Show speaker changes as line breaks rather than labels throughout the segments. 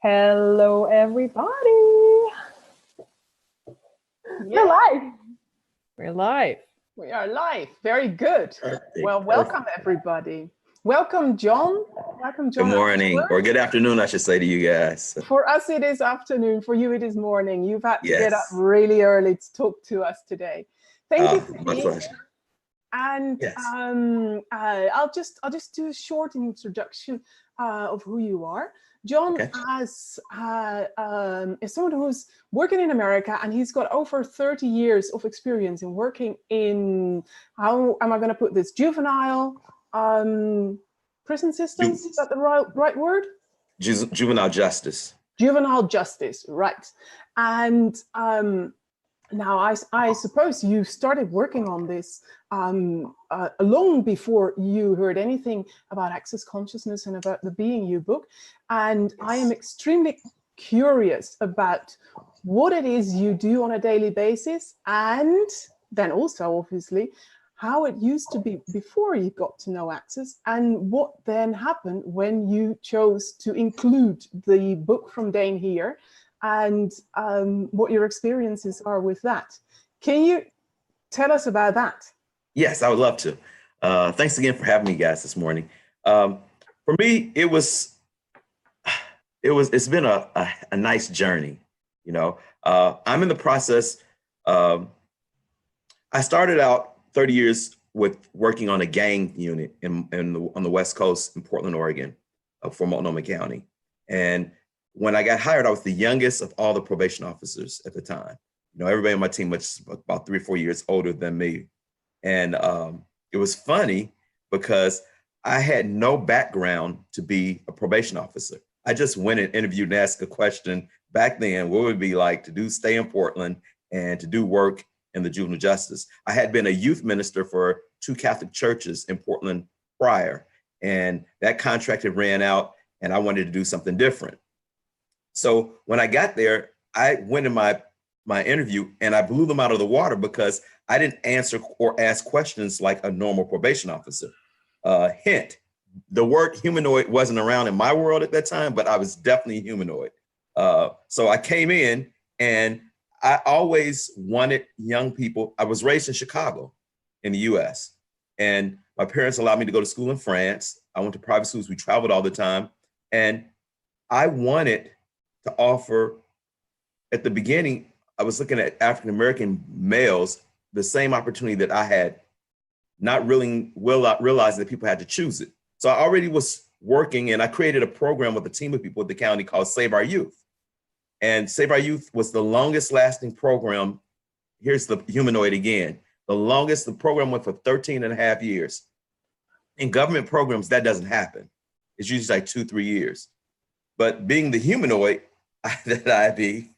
Hello, everybody. We're live.
We're live.
We are live. Very good.
Perfect,
Well, welcome,
perfect.
everybody. Welcome, John. Welcome, John.
Good morning,
Ashford.
or good afternoon, I should say to you guys.
For us, it is afternoon. For you, it is morning. You've had to get up
Yes.
really early to talk to us today. Thank you for
My
being
pleasure.
here. And
Yes.
I'll just do a short introduction of who you are. John
Okay.
is someone who's working in America, and he's got over 30 years of experience in working in, how am I going to put this, juvenile prison systems? Is that the right word?
Juvenile justice.
Juvenile justice, right. And now, I suppose you started working on this long before you heard anything about access consciousness and about the Being You book. And I am extremely curious about what it is you do on a daily basis, and then also, obviously, how it used to be before you got to know access, and what then happened when you chose to include the book from Dain Heer, and what your experiences are with that. Can you tell us about that?
Yes, I would love to. Thanks again for having me, guys, this morning. For me, it's been a nice journey. You know, I'm in the process. I started out 30 years with working on a gang unit on the West Coast in Portland, Oregon, for Multnomah County. And when I got hired, I was the youngest of all the probation officers at the time. You know, everybody on my team was about 3 or 4 years older than me. And it was funny because I had no background to be a probation officer. I just went and interviewed and asked a question back then, what would it be like to stay in Portland and to do work in the juvenile justice. I had been a youth minister for 2 Catholic churches in Portland prior, and that contract had ran out, and I wanted to do something different. So when I got there, I went in my interview and I blew them out of the water because I didn't answer or ask questions like a normal probation officer. Hint, the word humanoid wasn't around in my world at that time, but I was definitely humanoid. So I came in, and I always wanted young people. I was raised in Chicago in the US, and my parents allowed me to go to school in France. I went to private schools. We traveled all the time. And I wanted to offer, at the beginning, I was looking at African-American males, the same opportunity that I had, not really realizing that people had to choose it. So I already was working, and I created a program with a team of people at the county called Save Our Youth. And Save Our Youth was the longest lasting program. Here's the humanoid again. The program went for 13 and a half years. In government programs, that doesn't happen. It's usually like 2-3 years. But being the humanoid that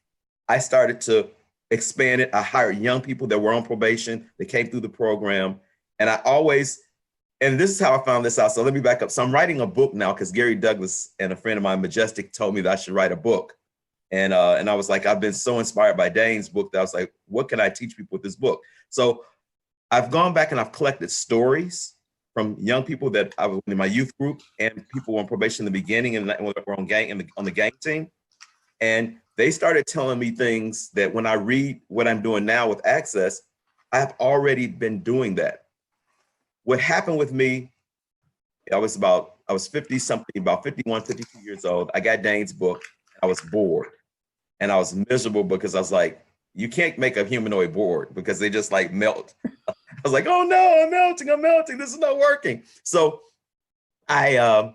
I started to expand it. I hired young people that were on probation. They came through the program. And and this is how I found this out. So let me back up. So I'm writing a book now because Gary Douglas and a friend of mine, Majestic, told me that I should write a book. And I was like, I've been so inspired by Dain's book that I was like, what can I teach people with this book? So I've gone back and I've collected stories from young people that I was in my youth group and people on probation in the beginning and when we were on the gang team. And they started telling me things that when I read what I'm doing now with Access, I've already been doing that. What happened with me, I was 50 something, about 51, 52 years old. I got Dain's book. I was bored and I was miserable because I was like, you can't make a humanoid bored because they just like melt. I was like, oh no, I'm melting. This is not working. So I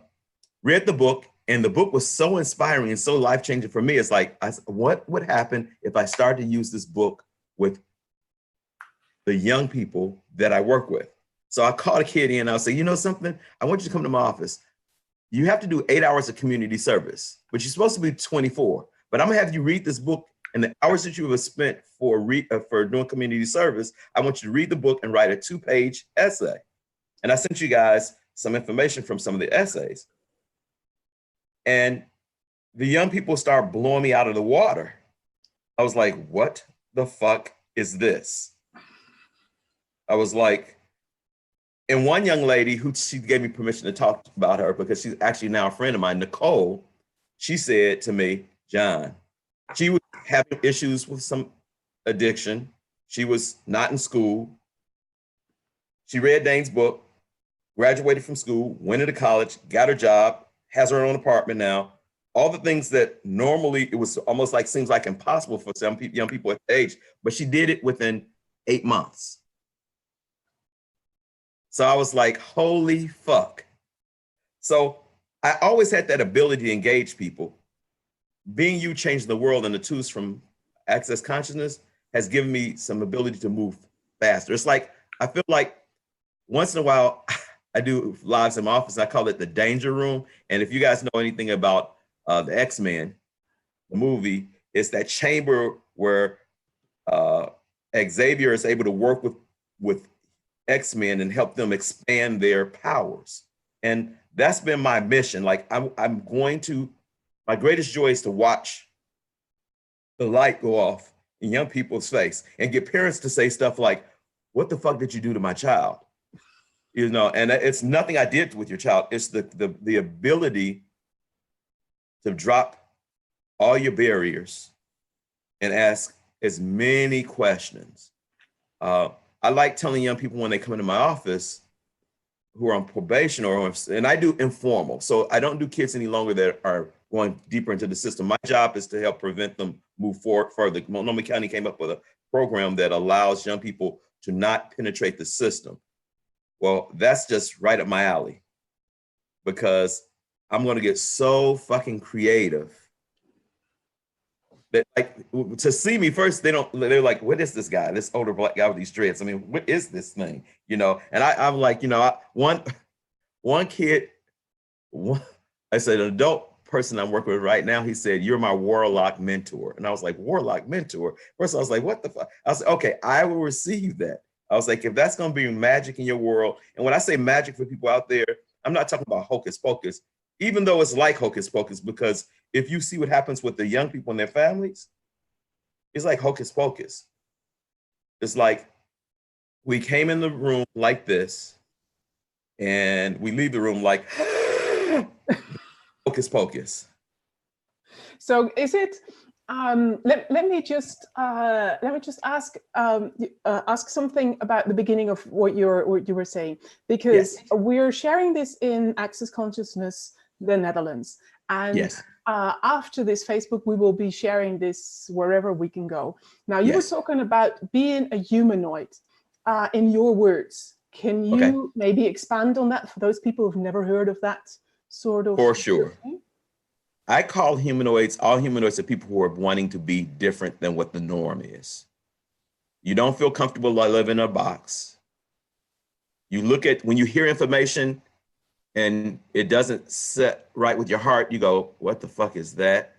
read the book, and the book was so inspiring and so life-changing for me. It's like, what would happen if I started to use this book with the young people that I work with? So I called a kid in and I'll say, you know something? I want you to come to my office. You have to do 8 hours of community service, but you're supposed to be 24. But I'm gonna have you read this book, and the hours that you have spent for doing community service, I want you to read the book and write a 2-page essay. And I sent you guys some information from some of the essays. And the young people start blowing me out of the water. I was like, what the fuck is this? I was like, and one young lady she gave me permission to talk about her because she's actually now a friend of mine, Nicole, she said to me, John, she was having issues with some addiction. She was not in school. She read Dain's book, graduated from school, went into college, got her job, has her own apartment now. All the things that normally it was almost like seems like impossible for some young people at the age, but she did it within 8 months. So I was like, holy fuck. So I always had that ability to engage people. Being You Changing the World and the tools from Access Consciousness has given me some ability to move faster. It's like, I feel like once in a while, I do lives in my office. I call it the danger room. And if you guys know anything about the X-Men, the movie, it's that chamber where Xavier is able to work with X-Men and help them expand their powers. And that's been my mission. Like my greatest joy is to watch the light go off in young people's face and get parents to say stuff like, what the fuck did you do to my child? You know, and it's nothing I did with your child. It's the ability to drop all your barriers and ask as many questions. I like telling young people when they come into my office who are on probation and I do informal. So I don't do kids any longer that are going deeper into the system. My job is to help prevent them move forward further. Multnomah County came up with a program that allows young people to not penetrate the system. Well, that's just right up my alley because I'm going to get so fucking creative that, like, to see me first, they're like, what is this guy, this older black guy with these dreads? I mean, what is this thing? You know, and I'm like, you know, one kid, I said, an adult person I'm working with right now, he said, you're my warlock mentor. And I was like, warlock mentor? First I was like, what the fuck? I was like, okay, I will receive that. I was like, if that's going to be magic in your world, and when I say magic for people out there, I'm not talking about hocus pocus, even though it's like hocus pocus, because if you see what happens with the young people and their families, it's like hocus pocus. It's like we came in the room like this, and we leave the room like hocus pocus.
So is it? Let me just ask something about the beginning of what you were saying, because yes, we're sharing this in Access Consciousness, the Netherlands, and yes, after this Facebook, we will be sharing this wherever we can go. Now, you yes, were talking about being a humanoid. In your words, can you maybe expand on that for those people who've never heard of that sort of?
For sure. Thing? I call all humanoids are people who are wanting to be different than what the norm is. You don't feel comfortable living in a box. You look at, when you hear information and it doesn't set right with your heart, you go, what the fuck is that?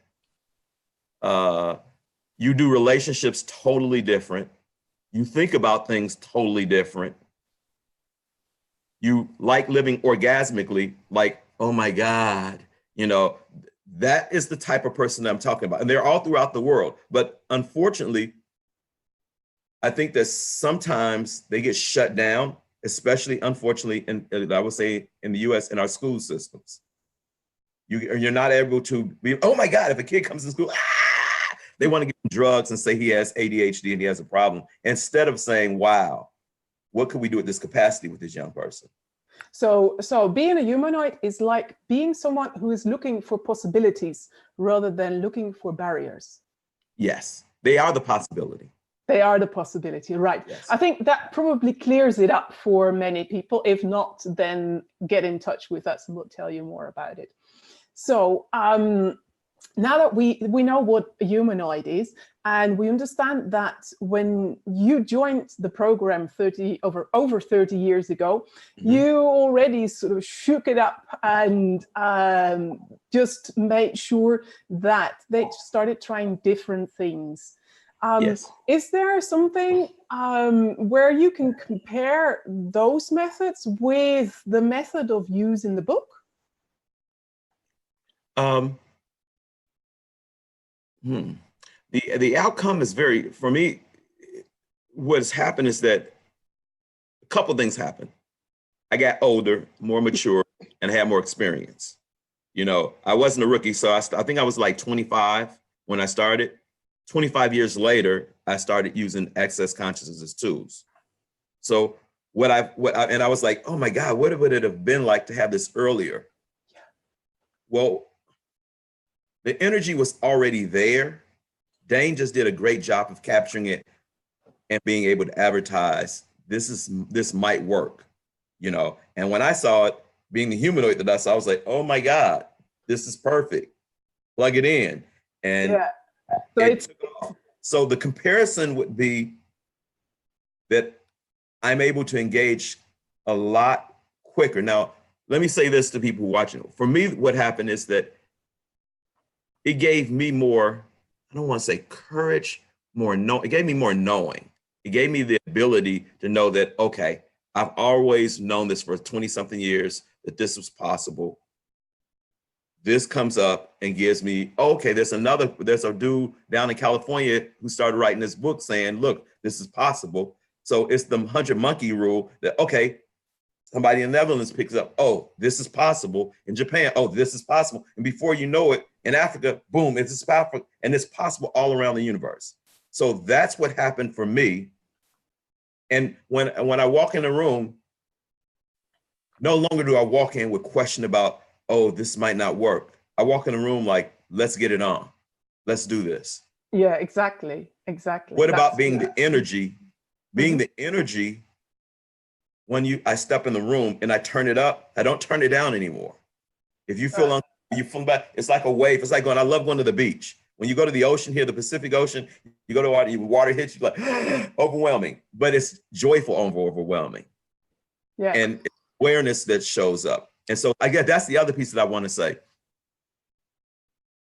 You do relationships totally different. You think about things totally different. You like living orgasmically, like, oh my God, you know, that is the type of person that I'm talking about. And they're all throughout the world. But unfortunately, I think that sometimes they get shut down, especially, unfortunately, I would say in the US, in our school systems. You're not able to be, oh my God, if a kid comes to school, they want to give him drugs and say he has ADHD and he has a problem, instead of saying, wow, what could we do at this capacity with this young person?
So being a humanoid is like being someone who is looking for possibilities rather than looking for barriers.
Yes, they are the possibility.
They are the possibility, right? Yes. I think that probably clears it up for many people. If not, then get in touch with us and we'll tell you more about it. So now that we know what a humanoid is, and we understand that when you joined the program over 30 years ago, mm-hmm, you already sort of shook it up and just made sure that they started trying different things. Yes. Is there something where you can compare those methods with the method of use in the book?
The outcome is for me, what's happened is that a couple things happened. I got older, more mature, and had more experience. I wasn't a rookie. So I think I was like 25 when I started. 25 years later, I started using access consciousness as tools. So and I was like, oh my God, what would it have been like to have this earlier? Yeah. Well, the energy was already there. Dain just did a great job of capturing it and being able to advertise, this might work, And when I saw it, being the humanoid that I saw, I was like, oh my God, this is perfect. Plug it in. And
yeah.
So the comparison would be that I'm able to engage a lot quicker. Now, let me say this to people watching. For me, what happened is that it gave me more, I don't want to say courage, it gave me more knowing. It gave me the ability to know that, okay, I've always known this for 20 something years, that this was possible. This comes up and gives me, okay, there's a dude down in California who started writing this book saying, look, this is possible. So it's the 100 monkey rule that, okay, somebody in the Netherlands picks up, oh, this is possible. In Japan, oh, this is possible. And before you know it, in Africa, boom, it's powerful, and it's possible all around the universe. So that's what happened for me. And when I walk in the room, no longer do I walk in with question about, oh, this might not work. I walk in the room like, let's get it on. Let's do this.
Yeah, exactly.
What about being the energy? Being the energy, when I step in the room and I turn it up, I don't turn it down anymore. If you feel you feel back, it's like a wave. It's like I love going to the beach. When you go to the ocean here, the Pacific Ocean, you go to water hits you like overwhelming, but it's joyful over overwhelming.
Yeah.
And awareness that shows up. And so I guess that's the other piece that I want to say.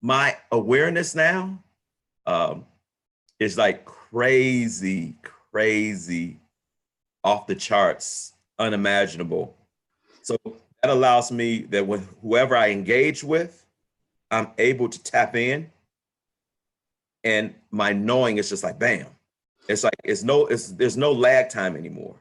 My awareness now is like crazy off the charts, unimaginable. So that allows me that with whoever I engage with, I'm able to tap in, and my knowing is just like, bam. It's like, there's no lag time anymore.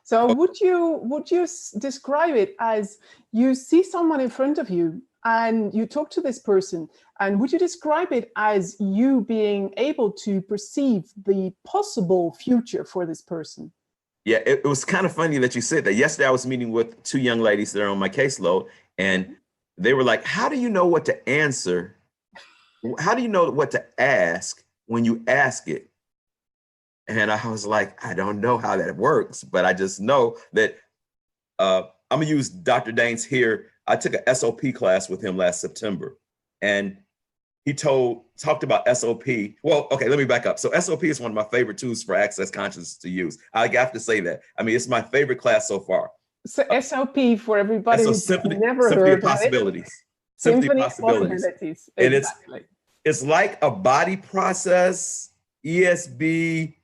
So would you describe it as you see someone in front of you and you talk to this person, and would you describe it as you being able to perceive the possible future for this person?
Yeah, it was kind of funny that you said that. Yesterday, I was meeting with two young ladies that are on my caseload, and they were like, how do you know what to answer? How do you know what to ask when you ask it? And I was like, I don't know how that works, but I just know that I'm gonna use Dr. Dain Heer. I took a SOP class with him last September, and he talked about SOP. Well, okay, let me back up. So SOP is one of my favorite tools for access consciousness to use. I have to say that. I mean, it's my favorite class so far.
So SOP, for everybody who's never
Symphony
heard
of possibilities.
of it. Symphony of
possibilities. And
exactly.
It's like a body process, ESB,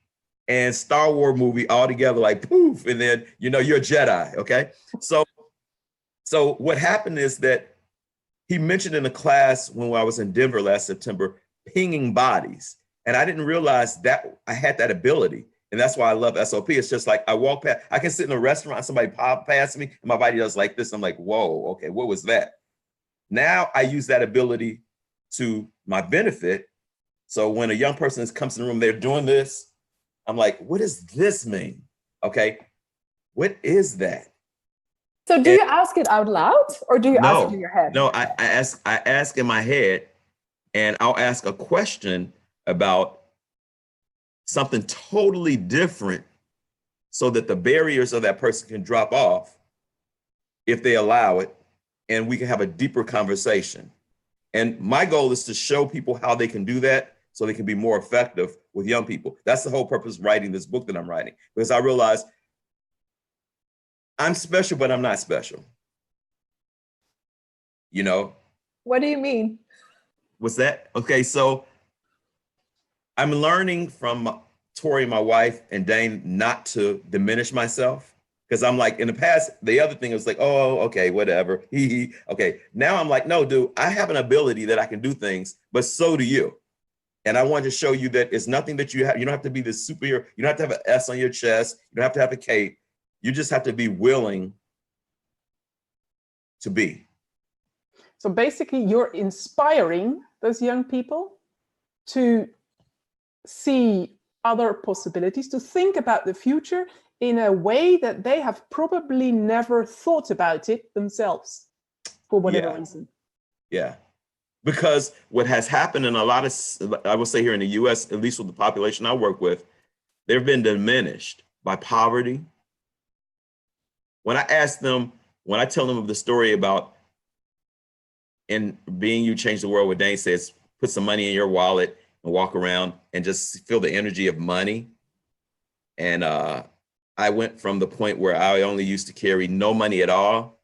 and Star Wars movie all together, like poof, and then you're a Jedi. Okay, so what happened is that he mentioned in a class when I was in Denver last September, pinging bodies, and I didn't realize that I had that ability, and that's why I love SOP. It's just like I walk past, I can sit in a restaurant, somebody pop past me, and my body does like this. I'm like, whoa, okay, what was that? Now I use that ability to my benefit. So when a young person comes in the room, they're doing this. I'm like, what does this mean? Okay, what is that?
So do you ask it out loud, or do you ask it in your head?
No, I ask in my head, and I'll ask a question about something totally different so that the barriers of that person can drop off if they allow it, and we can have a deeper conversation. And my goal is to show people how they can do that so they can be more effective with young people. That's the whole purpose of writing this book that I'm writing, because I realized I'm special, but I'm not special.
What do you mean?
What's that? Okay, so I'm learning from Tori, my wife, and Dain not to diminish myself. Because I'm like, in the past, the other thing was like, oh, okay, whatever. Okay, now I'm like, no, dude, I have an ability that I can do things, but so do you. And I want to show you that it's nothing that you have. You don't have to be the superhero. You don't have to have an S on your chest. You don't have to have a cape. You just have to be willing to be.
So basically you're inspiring those young people to see other possibilities, to think about the future in a way that they have probably never thought about it themselves for whatever reason.
Yeah. Because what has happened in a lot of, I will say here in the US, at least with the population I work with, they've been diminished by poverty. When I ask them, when I tell them of the story about in being you change the world, what Dain says, put some money in your wallet and walk around and just feel the energy of money. And I went from the point where I only used to carry no money at all.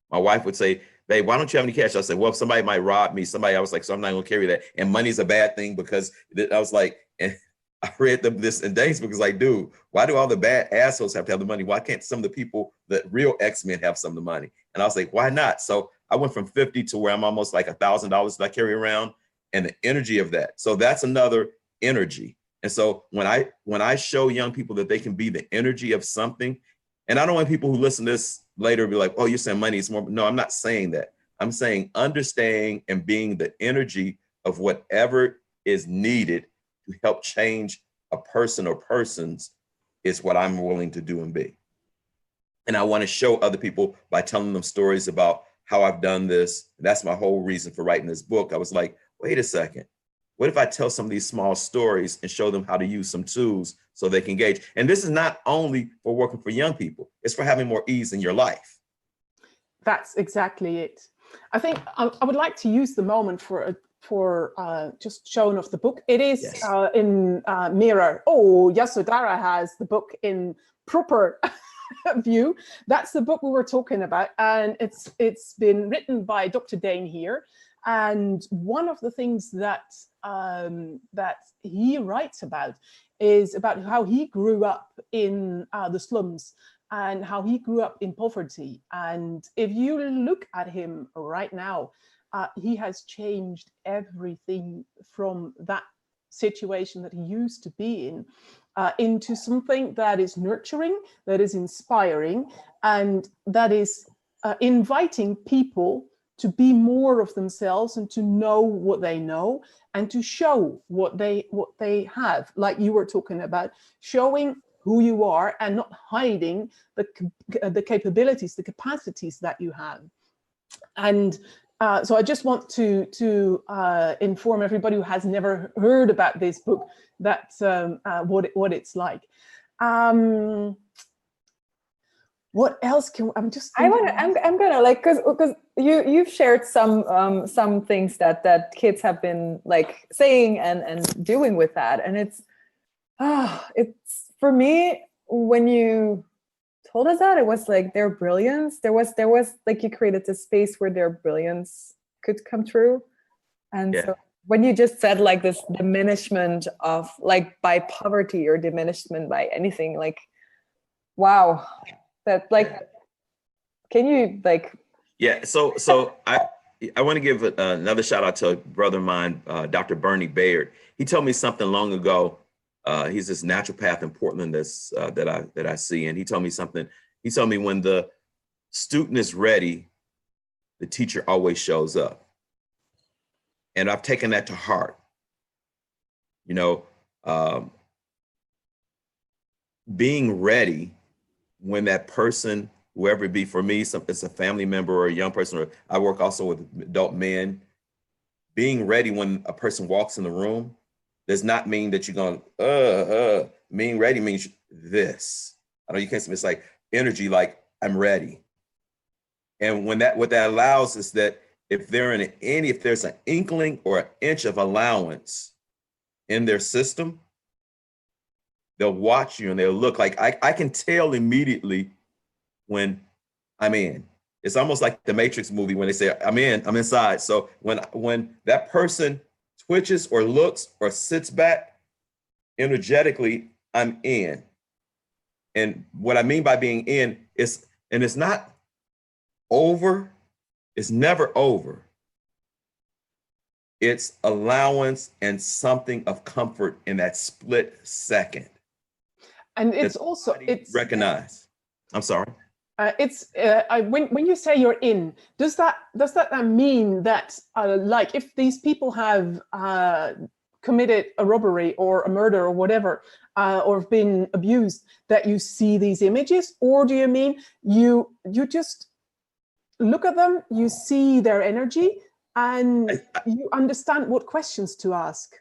My wife would say, babe, why don't you have any cash? I said, well, somebody might rob me. I was like, so I'm not gonna carry that. And money's a bad thing because I was like, and I read this in Dain's book. It's like, dude, why do all the bad assholes have to have the money? Why can't some of the people, the real X-Men, have some of the money? And I was like, why not? So I went from 50 to where I'm almost like $1,000 that I carry around, and the energy of that. So that's another energy. And so when I show young people that they can be the energy of something, and I don't want people who listen to this later be like, oh, you're saying money is more. No, I'm not saying that. I'm saying understanding and being the energy of whatever is needed to help change a person or persons is what I'm willing to do and be. And I want to show other people by telling them stories about how I've done this. That's my whole reason for writing this book. I was like, wait a second. What if I tell some of these small stories and show them how to use some tools so they can engage? And this is not only for working for young people, it's for having more ease in your life.
That's exactly it. I think I would like to use the moment for just showing off the book. It is in mirror. Oh, Yasodhara has the book in proper view. That's the book we were talking about, and it's been written by Dr. Dain Heer. And one of the things that that he writes about is about how he grew up in the slums and how he grew up in poverty. And if you look at him right now, he has changed everything from that situation that he used to be in into something that is nurturing, that is inspiring, and that is inviting people to be more of themselves and to know what they know and to show what they have, like you were talking about, showing who you are and not hiding the capabilities, the capacities that you have. And so I just want to inform everybody who has never heard about this book that what it's like. What else can I'm just thinking
I'm gonna like because you've shared some things that kids have been like saying and doing with that, and it's for me when you told us that, it was like their brilliance, there was like you created this space where their brilliance could come true. And so when you just said like this diminishment of like by poverty or diminishment by anything, like wow, that like can you like
so I want to give another shout out to a brother of mine, Dr. Bernie Bayard. He told me something long ago. He's this naturopath in Portland that I see, and he told me something. He told me when the student is ready, the teacher always shows up. And I've taken that to heart. You know, being ready when that person, whoever it be, for me, it's a family member or a young person, or I work also with adult men. Being ready when a person walks in the room does not mean that you're going, being ready means this. I know you can't say, it's like energy, like I'm ready. And when what that allows is that if there's an inkling or an inch of allowance in their system, they'll watch you and they'll look like, I can tell immediately when I'm in. It's almost like the Matrix movie when they say, I'm inside. So when that person twitches or looks or sits back, energetically, I'm in. And what I mean by being in is, and it's not over, it's never over. It's allowance and something of comfort in that split second.
And it's also,
recognize. I'm sorry.
When you say you're in, does that mean that like if these people have committed a robbery or a murder or whatever, or have been abused, that you see these images, or do you mean you just look at them, you see their energy, and you understand what questions to ask?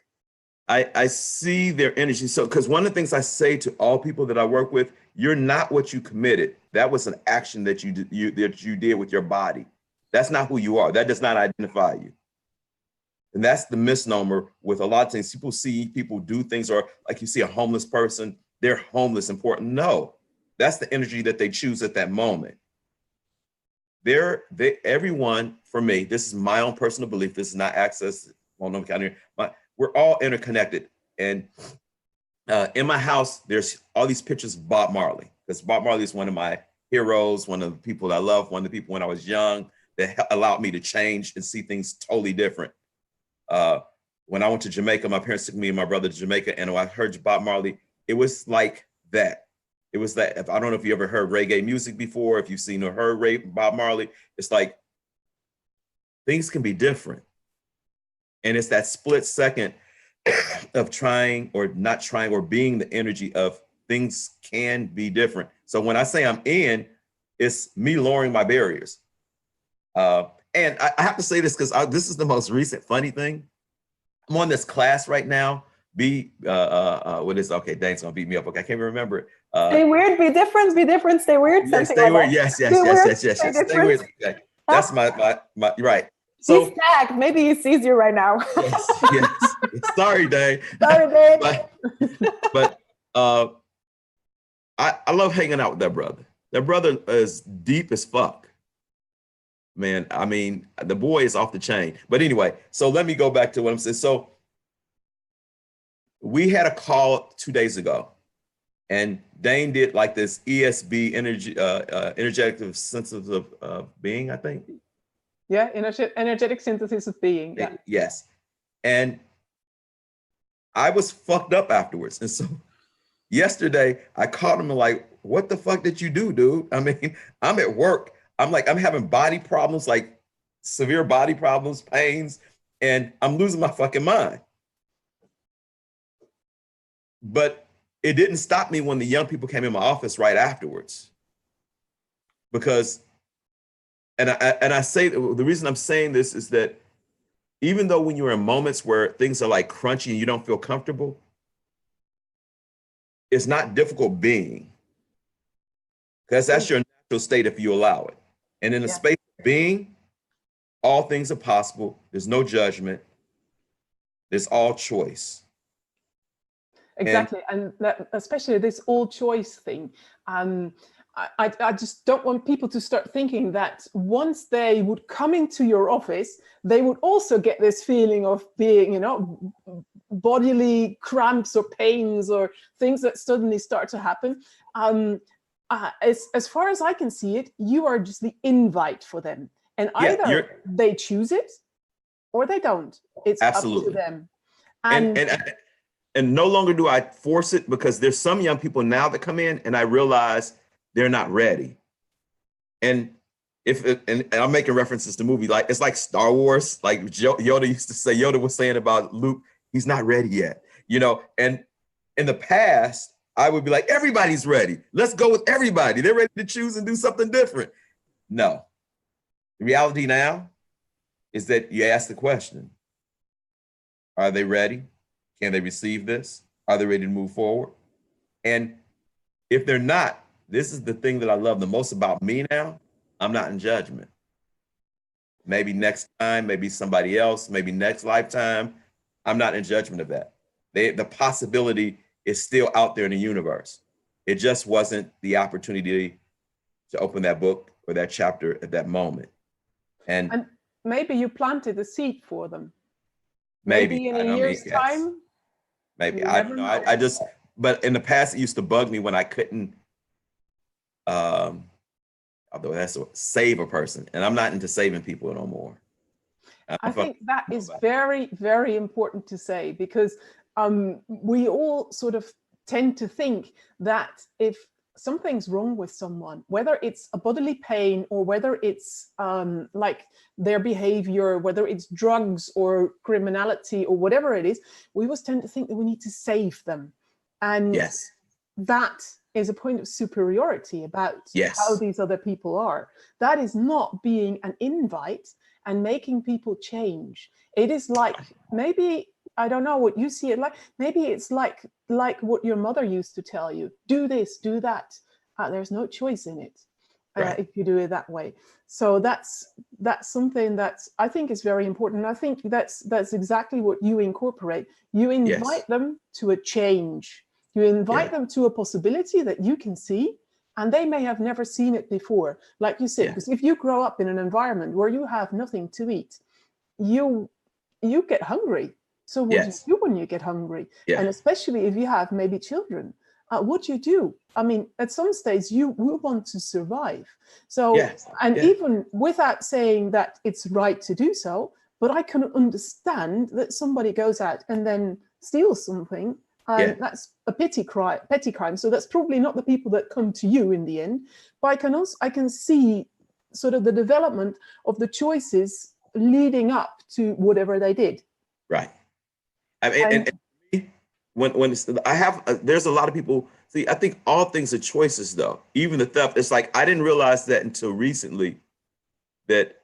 I see their energy. So, because one of the things I say to all people that I work with, you're not what you committed. That was an action that you did with your body. That's not who you are. That does not identify you. And that's the misnomer with a lot of things. People see people do things, or like you see a homeless person, they're homeless, important. No, that's the energy that they choose at that moment. Everyone, for me, this is my own personal belief. This is not access. Well, no, we're all interconnected. And in my house, there's all these pictures of Bob Marley, because Bob Marley is one of my heroes, one of the people I love, one of the people when I was young that allowed me to change and see things totally different. When I went to Jamaica, my parents took me and my brother to Jamaica, and when I heard Bob Marley, it was like that. It was that. I don't know if you ever heard reggae music before, if you've seen or heard Bob Marley, it's like things can be different. And it's that split second of trying or not trying, or being the energy of things can be different. So when I say I'm in, it's me lowering my barriers. And I have to say this because this is the most recent funny thing. I'm on this class right now. What is, okay, Dain's gonna beat me up. Okay, I can't even remember it.
Stay weird, be different, stay weird.
Yeah, stay weird. Yes. Stay weird. Okay. That's my right. So
he's tagged. Maybe he sees you right now.
yes. Sorry, Dain.
Sorry, Dain.
But I love hanging out with that brother. That brother is deep as fuck. Man, I mean, the boy is off the chain. But anyway, so let me go back to what I'm saying. So we had a call 2 days ago, and Dain did like this ESB, energetic synthesis of being, I think.
Yeah, energetic synthesis of being. Yeah.
Yes. And I was fucked up afterwards. And so yesterday I called him and like, what the fuck did you do, dude? I mean, I'm at work. I'm having body problems, like severe body problems, pains, and I'm losing my fucking mind. But it didn't stop me when the young people came in my office right afterwards. Because, and I say, the reason I'm saying this is that even though when you're in moments where things are like crunchy and you don't feel comfortable, it's not difficult being. Because that's your natural state if you allow it. And in the space of being, all things are possible. There's no judgment. There's all choice.
Exactly. And that, especially this all choice thing. I just don't want people to start thinking that once they would come into your office, they would also get this feeling of being, you know, bodily cramps or pains or things that suddenly start to happen. As far as I can see it, you are just the invite for them. And either they choose it or they don't. It's
absolutely
up to them.
And no longer do I force it, because there's some young people now that come in and I realize they're not ready. And and I'm making references to movies, like it's like Star Wars, like Yoda used to say, Yoda was saying about Luke, he's not ready yet, you know. And in the past, I would be like, everybody's ready. Let's go with everybody. They're ready to choose and do something different. No. The reality now is that you ask the question, are they ready? Can they receive this? Are they ready to move forward? And if they're not, this is the thing that I love the most about me now. I'm not in judgment. Maybe next time, maybe somebody else, maybe next lifetime. I'm not in judgment of that. The possibility is still out there in the universe. It just wasn't the opportunity to open that book or that chapter at that moment. And
maybe you planted a seed for them.
Maybe
in a year's time.
Maybe, I don't know. I just, but in the past, it used to bug me when I couldn't, although that's save a person. And I'm not into saving people no more.
I think that is very, very important to say, because we all sort of tend to think that if something's wrong with someone, whether it's a bodily pain or whether it's like their behavior, whether it's drugs or criminality or whatever it is, we always tend to think that we need to save them. And
Yes.
that is a point of superiority about
Yes.
how these other people are. That is not being an invite and making people change. It is like, maybe, I don't know what you see it like, maybe it's like what your mother used to tell you, do this, do that. There's no choice in it if you do it that way. So that's something that I think is very important. And I think that's exactly what you incorporate. You invite them to a change. You invite them to a possibility that you can see, and they may have never seen it before. Like you said, because if you grow up in an environment where you have nothing to eat, you get hungry. So what do you do when you get hungry? And especially if you have maybe children, what do you do? I mean, at some stage you will want to survive. So, even without saying that it's right to do so, but I can understand that somebody goes out and then steals something. And that's a petty crime. So that's probably not the people that come to you in the end. But I can see sort of the development of the choices leading up to whatever they did.
Right. I mean, and when there's a lot of people. See, I think all things are choices, though. Even the theft. It's like I didn't realize that until recently. That,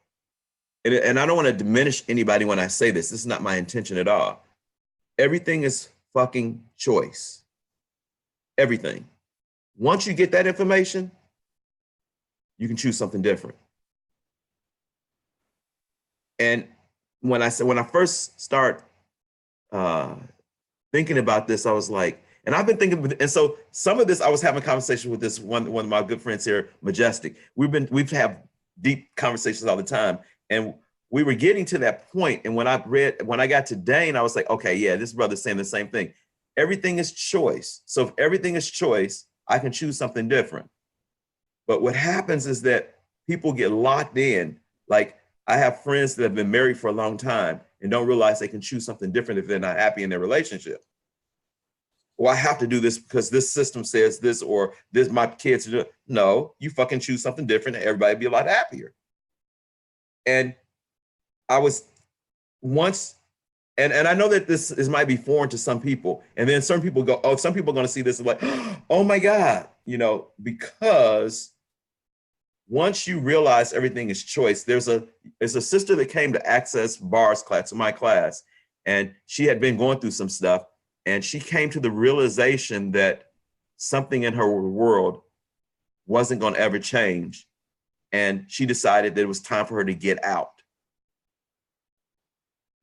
and I don't want to diminish anybody when I say this. This is not my intention at all. Everything is fucking choice. Everything. Once you get that information, you can choose something different. And when I first start thinking about this, I was like, and I've been thinking, and so some of this, I was having a conversation with this one of my good friends here, Majestic. We've had deep conversations all the time, and we were getting to that point. And when I got to Dain, I was like, okay, yeah, this brother's saying the same thing. Everything is choice. So if everything is choice, I can choose something different. But what happens is that people get locked in. Like, I have friends that have been married for a long time and don't realize they can choose something different if they're not happy in their relationship. Well, I have to do this because this system says this, or this, my kids do. No, you fucking choose something different and everybody be a lot happier. And I was once, and I know that this might be foreign to some people, and then some people go, oh, some people are going to see this and like, oh my God, because once you realize everything is choice, there's a sister that came to Access Bars class, my class, and she had been going through some stuff, and she came to the realization that something in her world wasn't going to ever change, and she decided that it was time for her to get out.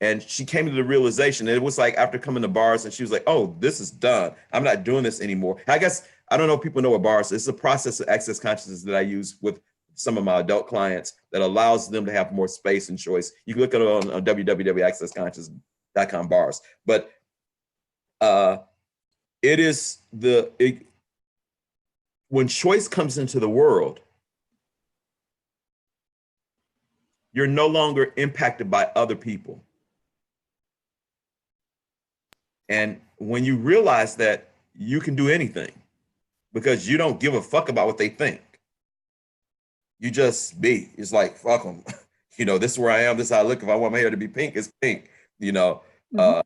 And she came to the realization, and it was like after coming to bars, and she was like, oh, this is done. I'm not doing this anymore. I guess, I don't know if people know what bars is. It's a process of access consciousness that I use with some of my adult clients that allows them to have more space and choice. You can look at it on www.accessconscious.com bars. But when choice comes into the world, you're no longer impacted by other people. And when you realize that, you can do anything because you don't give a fuck about what they think. You just be. It's like, fuck them. This is where I am. This is how I look. If I want my hair to be pink, it's pink. If I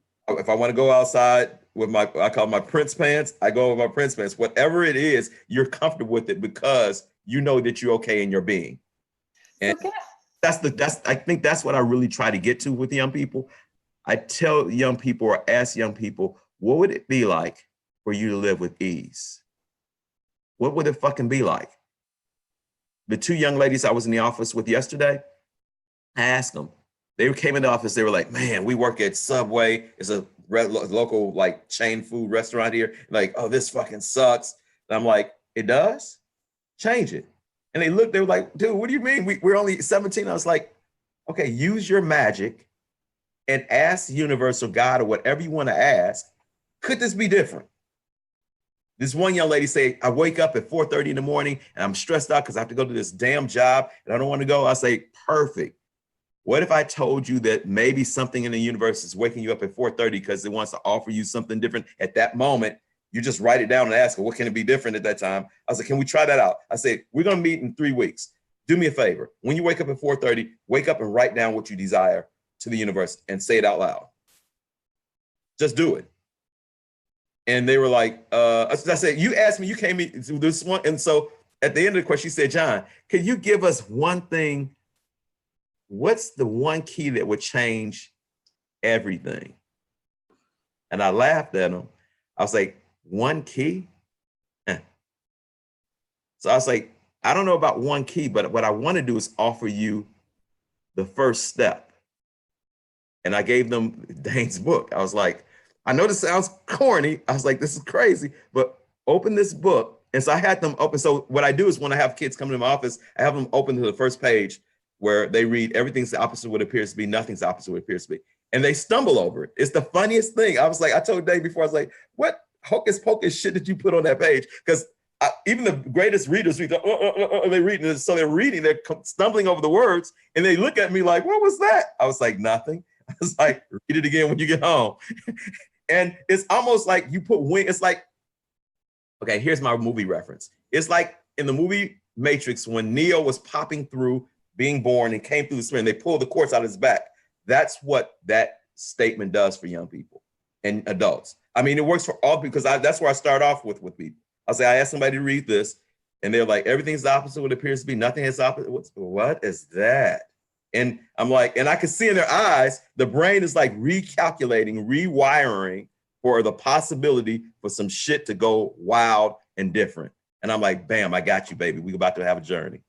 want to go outside with I call my Prince pants, I go with my Prince pants. Whatever it is, you're comfortable with it because you know that you're okay in your being. And I think that's what I really try to get to with young people. I tell young people or ask young people, what would it be like for you to live with ease? What would it fucking be like? The two young ladies I was in the office with yesterday, I asked them, they came in the office, they were like, man, we work at Subway. It's a local like chain food restaurant here. Like, oh, this fucking sucks. And I'm like, it does? Change it. And they looked, they were like, dude, what do you mean? We're only 17. I was like, okay, use your magic and ask the universe or God or whatever you want to ask, could this be different? This one young lady say, I wake up at 4:30 in the morning and I'm stressed out because I have to go to this damn job and I don't want to go. I say, perfect. What if I told you that maybe something in the universe is waking you up at 4:30 because it wants to offer you something different at that moment? You just write it down and ask her, what can it be different at that time? I was like, can we try that out? I said, we're going to meet in 3 weeks. Do me a favor. When you wake up at 4:30, wake up and write down what you desire to the universe and say it out loud. Just do it. And they were like, I said, you asked me, you came to this one. And so at the end of the question, she said, John, can you give us one thing? What's the one key that would change everything? And I laughed at him. I was like, one key? So I was like, I don't know about one key, but what I want to do is offer you the first step. And I gave them Dain's book. I was like, I know this sounds corny. I was like, this is crazy, but open this book. And so I had them open. So what I do is when I have kids come to my office, I have them open to the first page where they read everything's the opposite of what it appears to be, nothing's the opposite of what it appears to be. And they stumble over it. It's the funniest thing. I was like, I told Dave before, I was like, what hocus pocus shit did you put on that page? Because even the greatest readers read, they read it. So they're reading, they're stumbling over the words, and they look at me like, what was that? I was like, nothing. I was like, read it again when you get home. And it's almost like you put wing. It's like, okay, here's my movie reference. It's like in the movie Matrix, when Neo was popping through being born and came through the screen, they pulled the cords out of his back. That's what that statement does for young people and adults. I mean, it works for all, because that's where I start off with people. I'll say, I asked somebody to read this, and they're like, everything's the opposite of what it appears to be. Nothing is opposite. What is that? And I'm like, and I can see in their eyes, the brain is like recalculating, rewiring for the possibility for some shit to go wild and different. And I'm like, bam, I got you, baby. We're about to have a journey.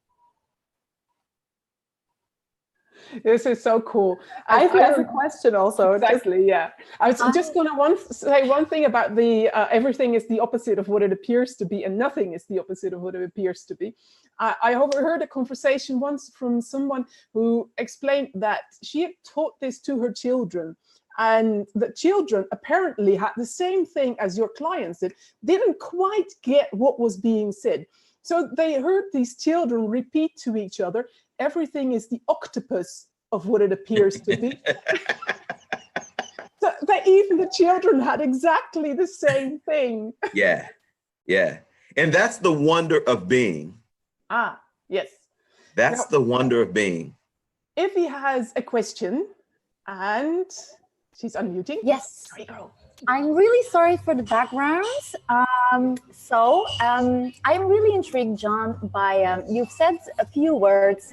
This is so cool.
I have a question also.
Exactly, yeah. I was just going to say one thing about the everything is the opposite of what it appears to be, and nothing is the opposite of what it appears to be. I overheard a conversation once from someone who explained that she had taught this to her children, and the children apparently had the same thing as your clients didn't quite get what was being said. So they heard these children repeat to each other, everything is the octopus of what it appears to be. So that even the children had exactly the same thing.
Yeah, yeah. And that's the wonder of being.
Ah, yes.
That's now, the wonder of being.
If he has a question, and she's unmuting.
Yes.
Sorry, girl.
I'm really sorry for the background. I'm really intrigued, John, by you've said a few words: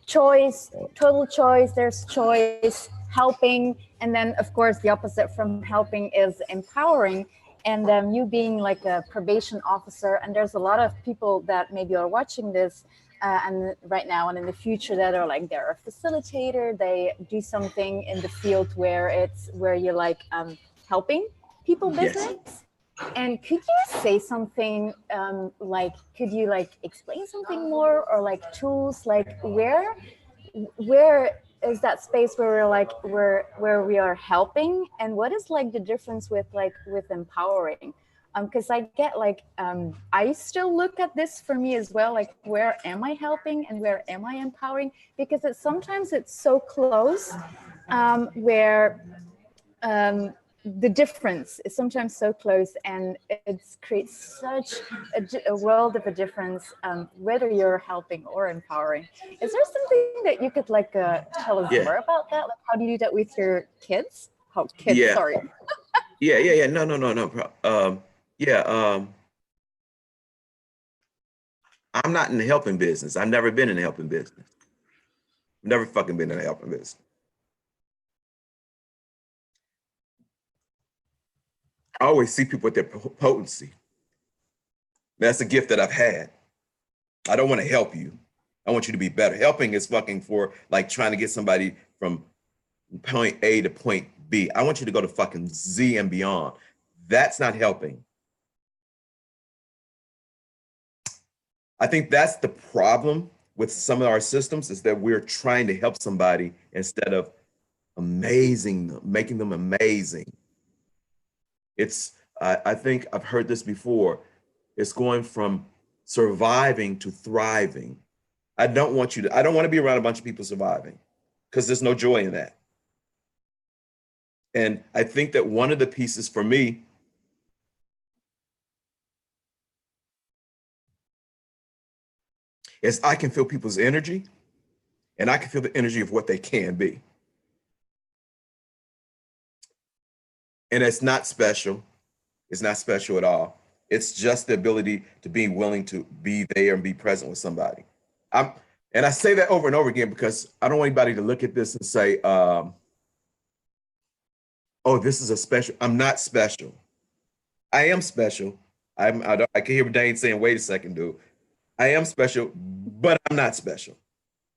choice, total choice, there's choice, helping, and then of course the opposite from helping is empowering. And you being like a probation officer, and there's a lot of people that maybe are watching this and right now and in the future that are like, they're a facilitator, they do something in the field where you're like helping people business. Yes. And could you say something could you like explain something more, or like tools, like where is that space where we're like where we are helping, and what is like the difference with empowering? Because I get like I still look at this for me as well, like where am I helping and where am I empowering? Because sometimes it's so close where the difference is sometimes so close, and it creates such a world of a difference whether you're helping or empowering. Is there something that you could like tell us more about that? Like, how do you do that with your kids? Sorry.
Yeah. No. I'm not in the helping business. I've never been in the helping business. Never fucking been in the helping business. I always see people with their potency. That's a gift that I've had. I don't want to help you. I want you to be better. Helping is fucking for like trying to get somebody from point A to point B. I want you to go to fucking Z and beyond. That's not helping. I think that's the problem with some of our systems, is that we're trying to help somebody instead of amazing them, making them amazing. It's, I think I've heard this before. It's going from surviving to thriving. I don't want to be around a bunch of people surviving, because there's no joy in that. And I think that one of the pieces for me is I can feel people's energy and I can feel the energy of what they can be. And it's not special. It's not special at all. It's just the ability to be willing to be there and be present with somebody. And I say that over and over again because I don't want anybody to look at this and say, oh, this is a special. I'm not special. I am special. I can hear Dain saying, wait a second, dude. I am special, but I'm not special.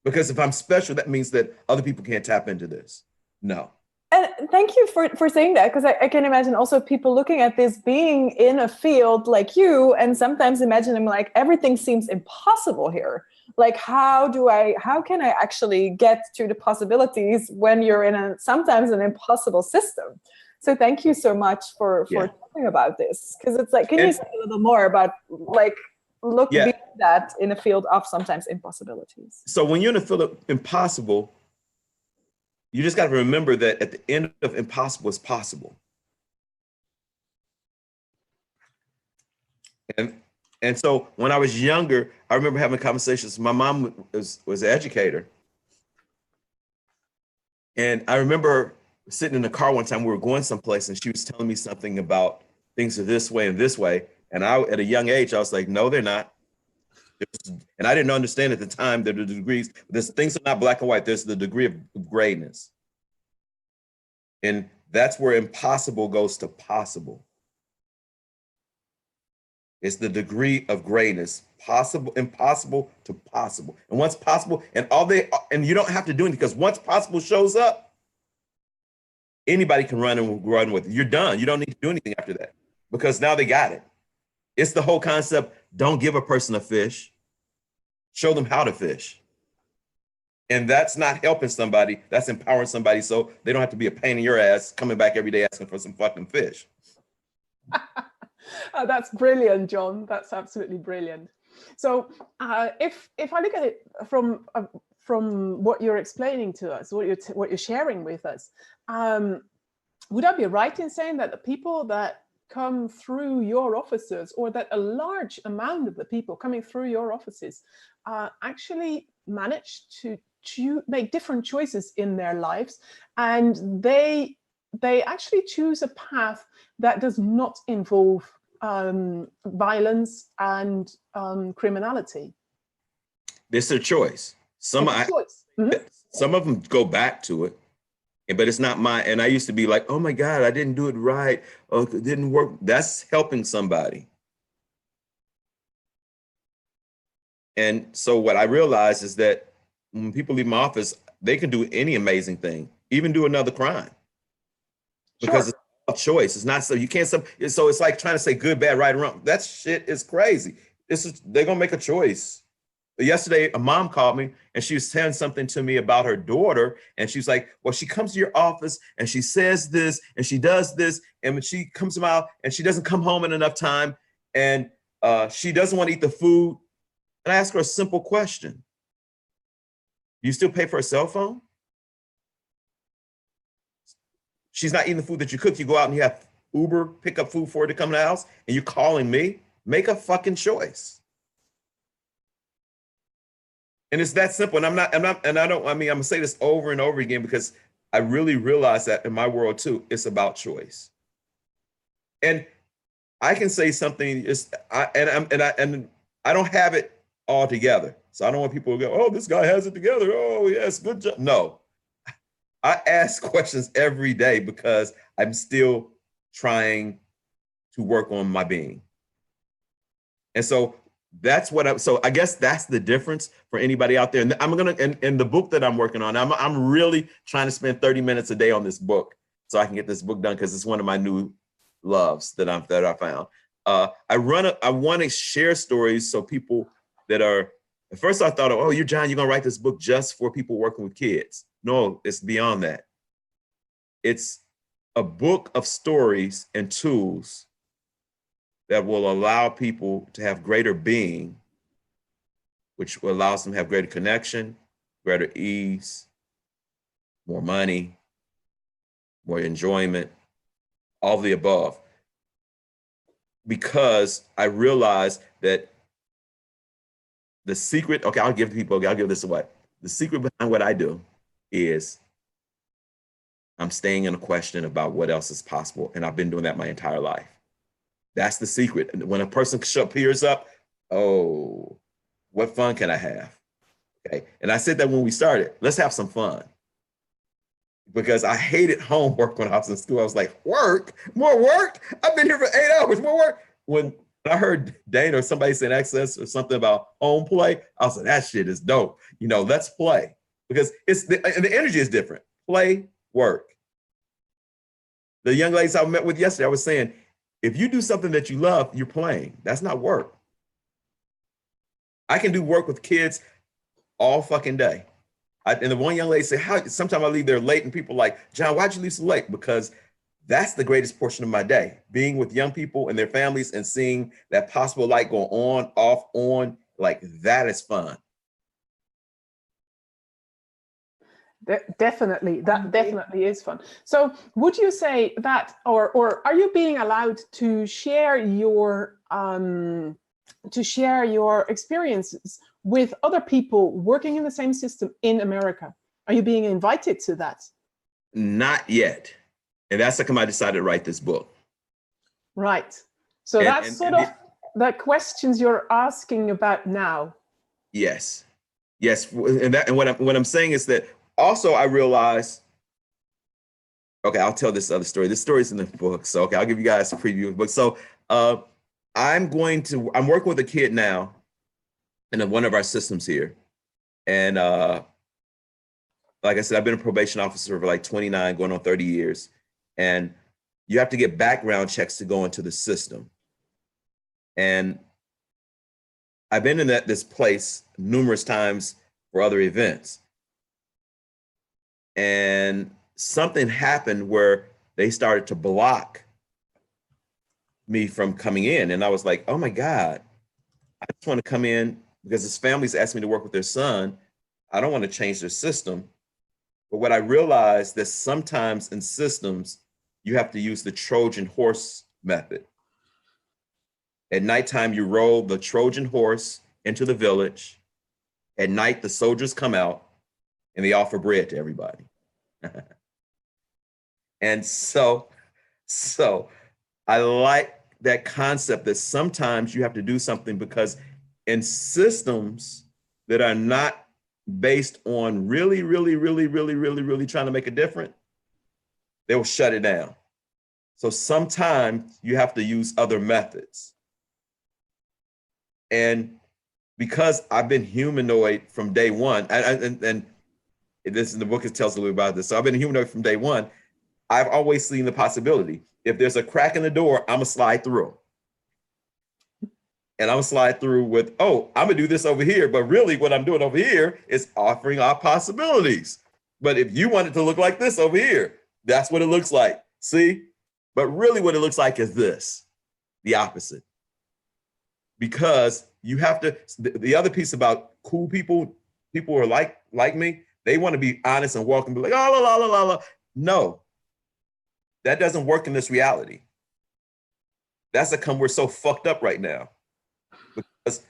Because if I'm special, that means that other people can't tap into this. No.
And thank you for saying that, because I can imagine also people looking at this, being in a field like you, and sometimes imagining like everything seems impossible here. Like, how can I actually get to the possibilities when you're in sometimes an impossible system? So thank you so much for talking about this, because it's like, can you say a little more about like beyond that in a field of sometimes impossibilities?
So when you're in a field of impossible, you just got to remember that at the end of impossible is possible. And so when I was younger, I remember having conversations. My mom was an educator. And I remember sitting in the car one time, we were going someplace and she was telling me something about things are this way and this way. And at a young age, I was like, no, they're not. And I didn't understand at the time that the degrees, things are not black and white. There's the degree of grayness. And that's where impossible goes to possible. It's the degree of grayness, impossible to possible. And once possible, and you don't have to do anything, because once possible shows up, anybody can run with it. You're done. You don't need to do anything after that, because now they got it. It's the whole concept. Don't give a person a fish. Show them how to fish. And that's not helping somebody. That's empowering somebody so they don't have to be a pain in your ass coming back every day asking for some fucking fish.
Oh, that's brilliant, John. That's absolutely brilliant. So if I look at it from what you're explaining to us, what you're sharing with us, would I be right in saying that the people that come through your offices, or that a large amount of the people coming through your offices actually manage to make different choices in their lives, and they actually choose a path that does not involve violence and criminality?
It's their choice. Some of them go back to it, but it's not mine. And I used to be like, oh my God, I didn't do it right. Oh, it didn't work. That's helping somebody. And so what I realized is that when people leave my office, they can do any amazing thing, even do another crime. Because it's a choice. It's not so you can't. So it's like trying to say good, bad, right, or wrong. That shit is crazy. They're going to make a choice. Yesterday, a mom called me and she was saying something to me about her daughter. And she was like, well, she comes to your office and she says this and she does this. And when she comes out and she doesn't come home in enough time and she doesn't want to eat the food. And I asked her a simple question. Do you still pay for a cell phone? She's not eating the food that you cook. You go out and you have Uber pick up food for her to come to the house and you're calling me. Make a fucking choice. And it's that simple. And I'm gonna say this over and over again because I really realize that in my world too, it's about choice. And I can say something I don't have it all together. So I don't want people to go, oh, this guy has it together. Oh, yes, good job. No, I ask questions every day because I'm still trying to work on my being. And so that's so I guess that's the difference for anybody out there. And I'm in the book that I'm working on, I'm really trying to spend 30 minutes a day on this book so I can get this book done because it's one of my new loves that I found. I want to share stories so people that are, at first I thought, oh, John, you're gonna write this book just for people working with kids. No, it's beyond that. It's a book of stories and tools that will allow people to have greater being, which will allow them to have greater connection, greater ease, more money, more enjoyment, all of the above. Because I realized that the secret, okay, I'll give this away. The secret behind what I do is I'm staying in a question about what else is possible. And I've been doing that my entire life. That's the secret. And when a person appears up, oh, what fun can I have? Okay. And I said that when we started, let's have some fun. Because I hated homework when I was in school. I was like, work? More work? I've been here for 8 hours, more work. When I heard Dain or somebody said access or something about home play, I was like, that shit is dope. You know, let's play. Because the energy is different. Play, work. The young ladies I met with yesterday, I was saying, if you do something that you love, you're playing. That's not work. I can do work with kids all fucking day. And the one young lady said, sometimes I leave there late and people are like, John, why'd you leave so late? Because that's the greatest portion of my day, being with young people and their families and seeing that possible light go on, off, on, like that is fun.
Definitely, that definitely is fun. So would you say that, or are you being allowed to share your experiences with other people working in the same system in America? Are you being invited to that? Not
yet. And that's how come I decided to write this book.
Right. So that's sort of the questions you're asking about now.
Yes. Yes. And what I'm saying is that also I realized, okay, I'll tell this other story. This story's in the book. So, okay, I'll give you guys a preview of the book. So I'm working with a kid now in one of our systems here. And like I said, I've been a probation officer for like 29, going on 30 years. And you have to get background checks to go into the system. And I've been in this place numerous times for other events. And something happened where they started to block me from coming in. And I was like, oh my God, I just want to come in because his family's asked me to work with their son. I don't want to change their system. But what I realized that sometimes in systems, you have to use the Trojan Horse method. At nighttime, you roll the Trojan Horse into the village. At night, the soldiers come out and they offer bread to everybody. And so I like that concept that sometimes you have to do something because in systems that are not based on really trying to make a difference, they will shut it down. So sometimes you have to use other methods. And because I've been humanoid from day one, and this in the book, it tells a little about this. So I've been a humanoid from day one. I've always seen the possibility. If there's a crack in the door, I'm gonna slide through. And I'm gonna slide through with, oh, I'm gonna do this over here. But really what I'm doing over here is offering our possibilities. But if you want it to look like this over here, that's what it looks like. See? But really what it looks like is this, the opposite. Because you have to, the other piece about cool people who are like me, they want to be honest and walk and be like, oh, la, la, la, la. No, that doesn't work in this reality. That's we're so fucked up right now. Because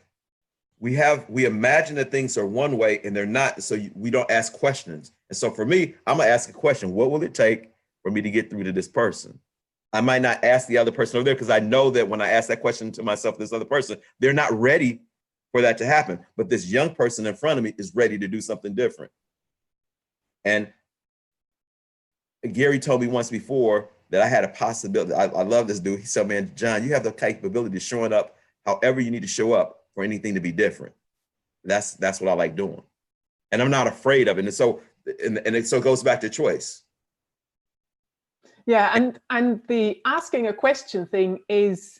we imagine that things are one way and they're not, so we don't ask questions. And so for me, I'm gonna ask a question. What will it take for me to get through to this person? I might not ask the other person over there because I know that when I ask that question to myself, this other person, they're not ready for that to happen. But this young person in front of me is ready to do something different. And Gary told me once before that I had a possibility. I love this dude. He said, man, John, you have the capability of showing up however you need to show up for anything to be different. That's what I like doing. And I'm not afraid of it. And so it goes back to choice.
Yeah, and the asking a question thing is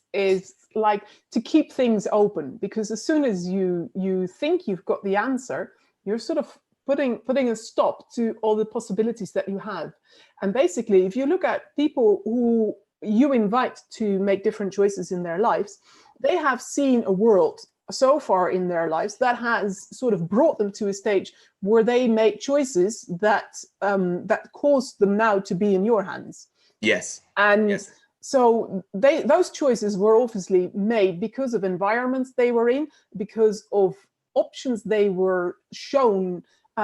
like to keep things open, because as soon as you think you've got the answer, you're sort of putting a stop to all the possibilities that you have. And basically, if you look at people who you invite to make different choices in their lives, they have seen a world so far in their lives that has sort of brought them to a stage where they make choices that cause them now to be in your hands.
Yes.
And
yes.
So those choices were obviously made because of environments they were in, because of options they were shown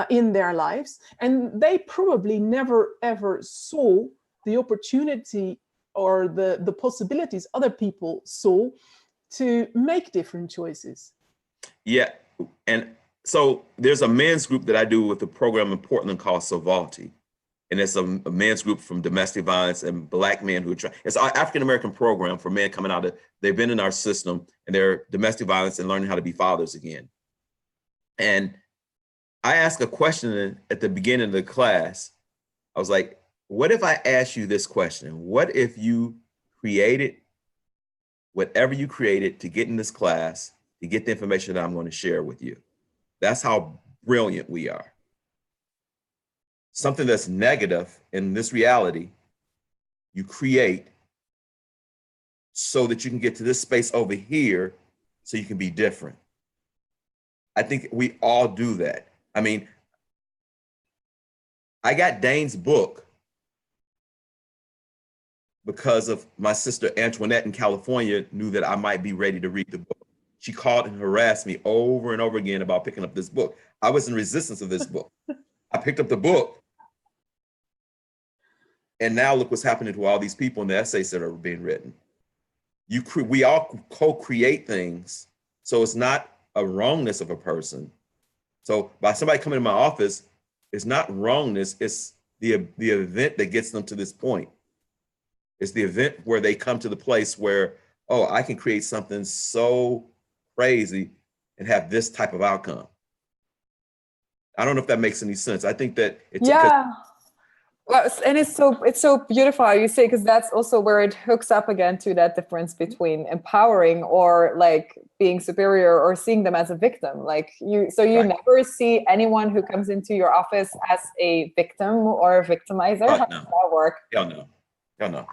in their lives, and they probably never ever saw the opportunity or the possibilities other people saw to make different choices.
Yeah, and so there's a men's group that I do with a program in Portland called Sovalti. And it's a men's group from domestic violence and Black men who are trying. It's our African-American program for men coming out of, they've been in our system and they're domestic violence and learning how to be fathers again. And I asked a question at the beginning of the class. I was like, what if I asked you this question? What if you created whatever you created to get in this class, to get the information that I'm going to share with you? That's how brilliant we are. Something that's negative in this reality, you create so that you can get to this space over here so you can be different. I think we all do that. I mean, I got Dain's book because of my sister Antoinette in California knew that I might be ready to read the book. She called and harassed me over and over again about picking up this book. I was in resistance of this book. I picked up the book. And now look what's happening to all these people in the essays that are being written. We all co-create things. So it's not a wrongness of a person. So by somebody coming to my office, it's not wrongness, it's the event that gets them to this point. It's the event where they come to the place where, oh, I can create something so crazy and have this type of outcome. I don't know if that makes any sense. I think that it's
well, and it's so beautiful how you say, because that's also where it hooks up again to that difference between empowering or like being superior or seeing them as a victim. Like you right. Never see anyone who comes into your office as a victim or a victimizer. How does that work?
Hell no.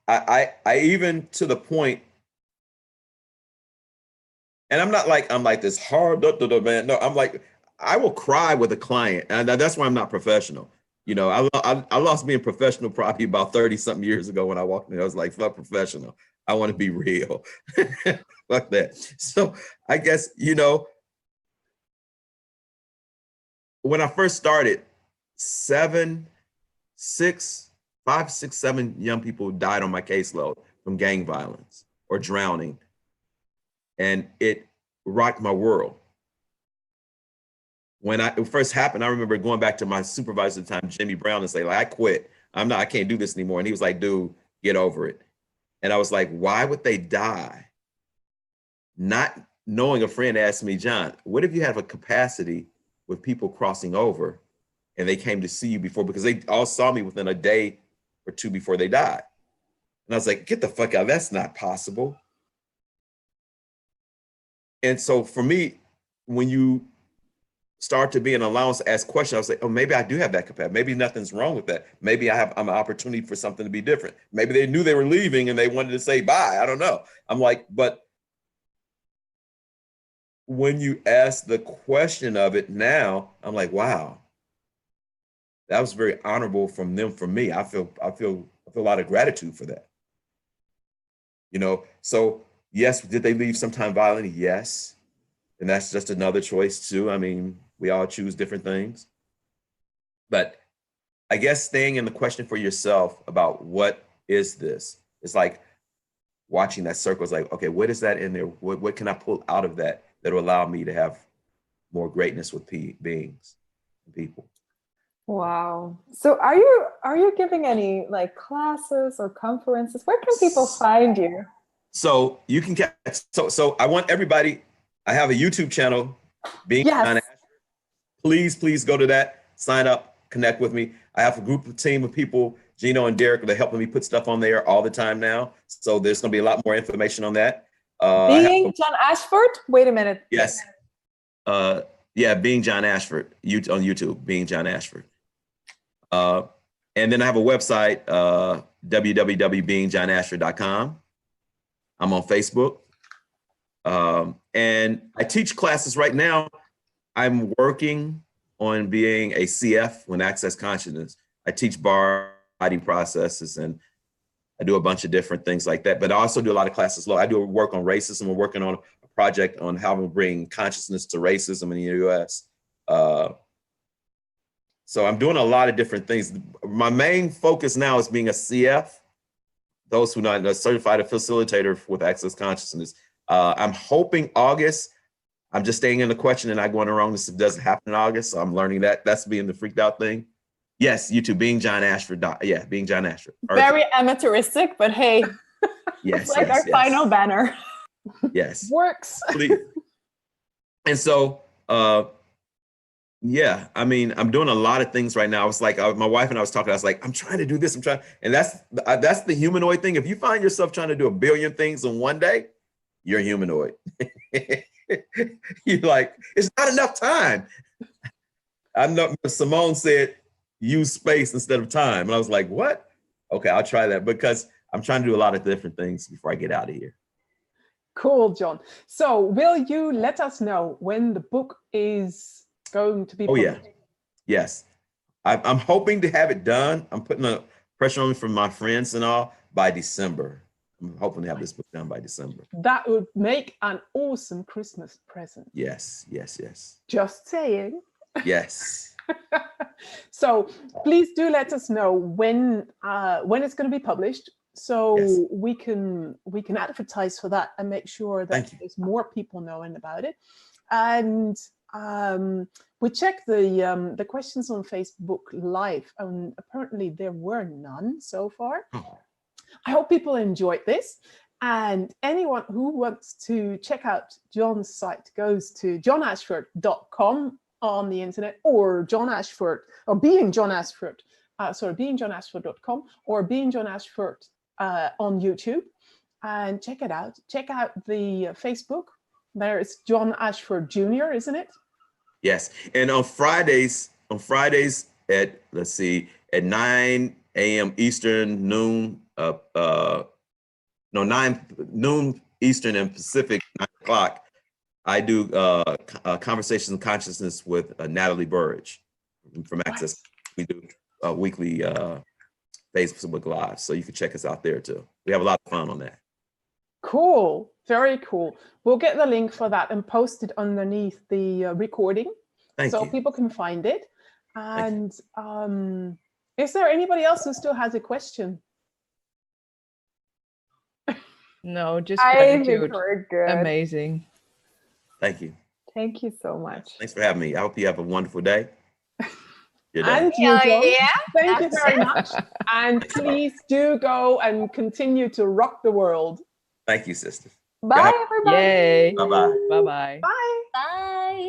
I even to the point, and I'm like this hard man. No, I'm like, I will cry with a client, and that's why I'm not professional. You know, I lost being professional probably about 30 something years ago when I walked in. I was like, fuck professional. I want to be real. Fuck that. So I guess, you know, when I first started, 5, 6, 7 young people died on my caseload from gang violence or drowning. And it rocked my world. When it first happened, I remember going back to my supervisor at the time, Jimmy Brown, and say, like, I quit. I can't do this anymore. And he was like, dude, get over it. And I was like, why would they die? Not knowing, a friend asked me, John, what if you have a capacity with people crossing over and they came to see you before, because they all saw me within a day or two before they died. And I was like, get the fuck out, that's not possible. And so for me, when you start to be an allowance to ask questions, I was like, oh, maybe I do have that capacity. Maybe nothing's wrong with that. Maybe I'm an opportunity for something to be different. Maybe they knew they were leaving and they wanted to say bye. I don't know. I'm like, but when you ask the question of it now, I'm like, wow, that was very honorable from them for me. I feel a lot of gratitude for that. You know, so yes, did they leave sometime violently? Yes. And that's just another choice too. I mean, we all choose different things. But I guess staying in the question for yourself about what is this? It's like watching that circle. It's like, okay, what is that in there? What can I pull out of that will allow me to have more greatness with beings and people?
Wow. So are you giving any like classes or conferences? Where can people find you?
So you can catch, so I want everybody, I have a YouTube channel, Being John Ashford. Please go to that, sign up, connect with me. I have a team of people, Gino and Derek, they're helping me put stuff on there all the time now. So there's gonna be a lot more information on that.
Being John Ashford? Wait a minute.
Yes. Yeah, Being John Ashford, on YouTube, Being John Ashford. And then I have a website, www.beingjohnashford.com. I'm on Facebook. And I teach classes right now. I'm working on being a CF when access consciousness. I teach body processes and I do a bunch of different things like that, but I also do a lot of classes. I do work on racism. We're working on a project on how to bring consciousness to racism in the U.S. So I'm doing a lot of different things. My main focus now is being a CF, those who not a certified facilitator with access consciousness. I'm hoping August. I'm just staying in the question and not going around this. It doesn't happen in August. So I'm learning that. That's being the freaked out thing. Yes, YouTube, being John Ashford. Yeah, being John Ashford.
Very amateuristic, but hey,
yes,
it's like our final banner.
Yes.
Works.
And so, yeah, I mean, I'm doing a lot of things right now. It's like my wife and I was talking. I was like, I'm trying to do this. I'm trying, and that's the humanoid thing. If you find yourself trying to do a billion things in one day, you're a humanoid. You're like, it's not enough time. I know Simone said, use space instead of time, and I was like, what? Okay, I'll try that because I'm trying to do a lot of different things before I get out of here.
Cool, John. So, will you let us know when the book is going to be published?
Oh, yeah. Yes. I'm hoping to have it done. I'm putting a pressure on me from my friends and all by December. I'm hoping to have this book done by December.
That would make an awesome Christmas present.
Yes, yes, yes.
Just saying.
Yes.
So please do let us know when it's going to be published, so
Yes.
we can advertise for that and make sure that there's more people knowing about it. And we checked the questions on Facebook Live, and apparently there were none so far.
Oh.
I hope people enjoyed this. And anyone who wants to check out John's site goes to johnashford.com on the internet, or John Ashford, or beingjohnashford.com, or Being John Ashford on YouTube, and check it out. Check out the Facebook. There is John Ashford Jr., isn't it?
Yes. And on Fridays at, at 9 a.m. Eastern, noon Eastern and Pacific, 9 o'clock, I do Conversations in Consciousness with Natalie Burridge from Access. We do weekly Facebook Live, so you can check us out there too. We have a lot of fun on that.
Cool, very cool. We'll get the link for that and post it underneath the recording, so people can find it. And is there anybody else who still has a question?
No, just
I
gratitude.
think we're good.
Amazing.
Thank you.
Thank you so much.
Thanks for having me. I hope you have a wonderful day.
And you, John. Thank you very much. And please do go and continue to rock the world.
Thank you, sister.
Bye, everybody.
Yay.
Bye-bye.
Bye-bye.
Bye.
Bye.